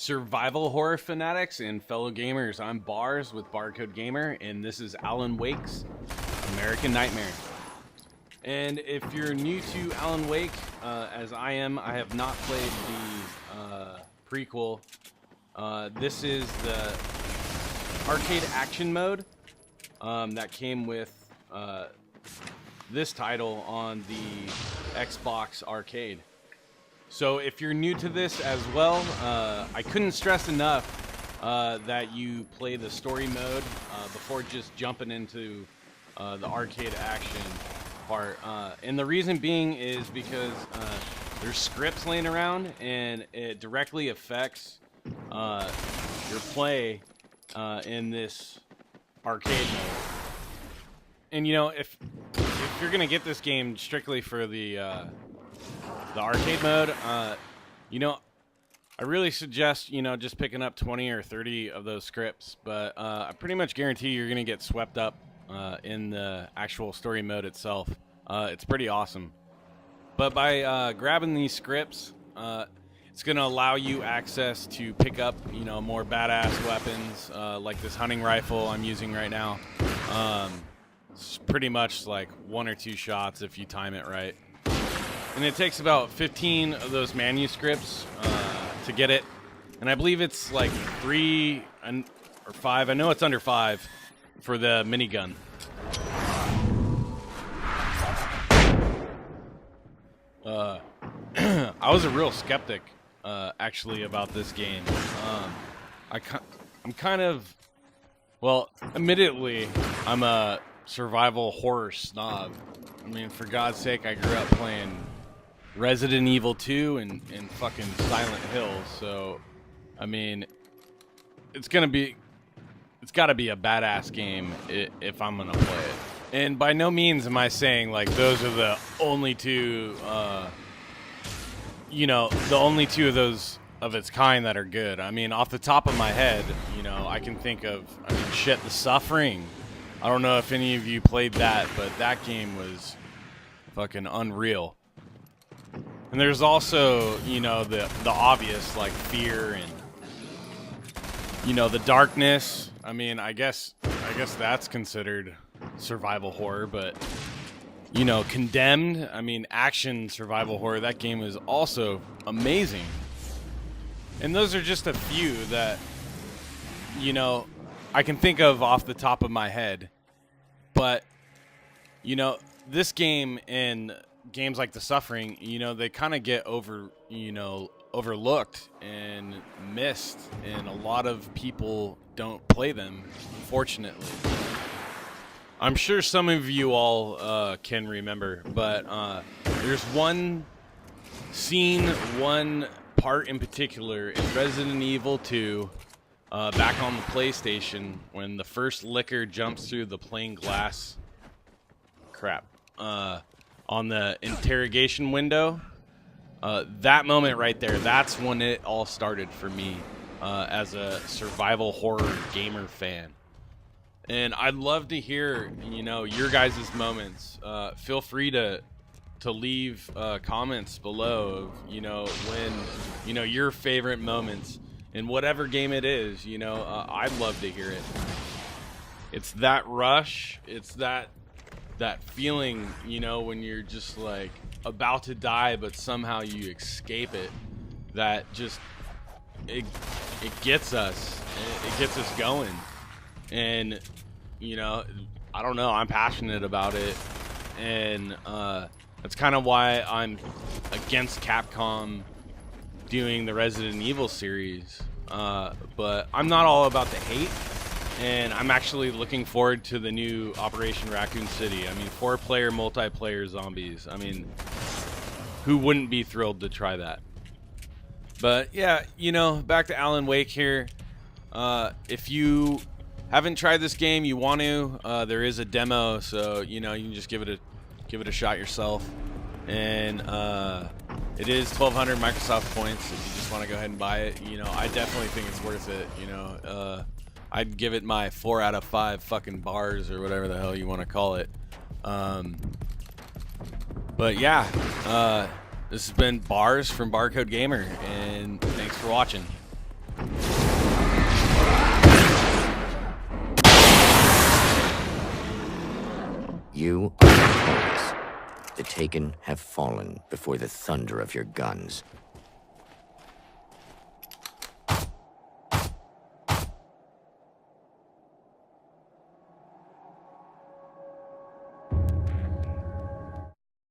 Survival horror fanatics and fellow gamers, I'm Barz with Barcode Gamer, and this is Alan Wake's American Nightmare. And if you're new to Alan Wake, as I am, I have not played the prequel. This is the arcade action mode that came with this title on the Xbox Arcade. So if you're new to this as well, I couldn't stress enough that you play the story mode before just jumping into the arcade action part. And the reason being is because there's scripts laying around and it directly affects your play in this arcade mode. And you know, if you're gonna get this game strictly for the arcade mode, you know, I really suggest, you know, just picking up 20 or 30 of those scripts, but I pretty much guarantee you're going to get swept up in the actual story mode itself. It's pretty awesome. But by grabbing these scripts, it's going to allow you access to pick up, you know, more badass weapons, like this hunting rifle I'm using right now. It's pretty much like 1 or 2 shots if you time it right. And it takes about 15 of those manuscripts to get it. And I believe it's like 3 or 5. I know it's under 5 for the minigun. I was a real skeptic, actually, about this game. I'm kind of... Well, admittedly, I'm a survival horror snob. I mean, for God's sake, I grew up playing Resident Evil 2 and fucking Silent Hill, so I mean, it's gotta be a badass game if I'm gonna play it. And by no means am I saying like those are the only two, you know, the only two of those of its kind that are good. I mean, off the top of my head, you know, I can think of, I mean, shit, The Suffering. I don't know if any of you played that, but that game was fucking unreal. And there's also, you know, the obvious, like, Fear and, you know, The Darkness. I mean, I guess that's considered survival horror, but, you know, Condemned, I mean, action survival horror, that game is also amazing. And those are just a few that, you know, I can think of off the top of my head. But, you know, this game and games like The Suffering, you know, they kind of get overlooked and missed, and a lot of people don't play them, unfortunately. I'm sure some of you all can remember, but there's one scene, one part in particular in Resident Evil 2, back on the PlayStation, when the first licker jumps through the plain glass on the interrogation window. That moment right there, that's when it all started for me as a survival horror gamer fan. And I'd love to hear, you know, your guys' moments. Feel free to leave comments below of, you know, when, you know, your favorite moments in whatever game it is. You know, I'd love to hear it. It's that rush, it's that feeling, you know, when you're just like about to die but somehow you escape it, that just it gets us, it gets us going. And, you know, I don't know, I'm passionate about it, and that's kind of why I'm against Capcom doing the Resident Evil series, but I'm not all about the hate. And I'm actually looking forward to the new Operation Raccoon City. I mean, 4-player, multiplayer zombies. I mean, who wouldn't be thrilled to try that? But yeah, you know, back to Alan Wake here. If you haven't tried this game, you want to. There is a demo, so you know you can just give it a shot yourself. And it is 1,200 Microsoft points if you just want to go ahead and buy it. You know, I definitely think it's worth it. You know. I'd give it my 4 out of 5 fucking bars or whatever the hell you want to call it. But yeah, this has been Barz from Barcode Gamer, and thanks for watching. You are victorious. The Taken have fallen before the thunder of your guns.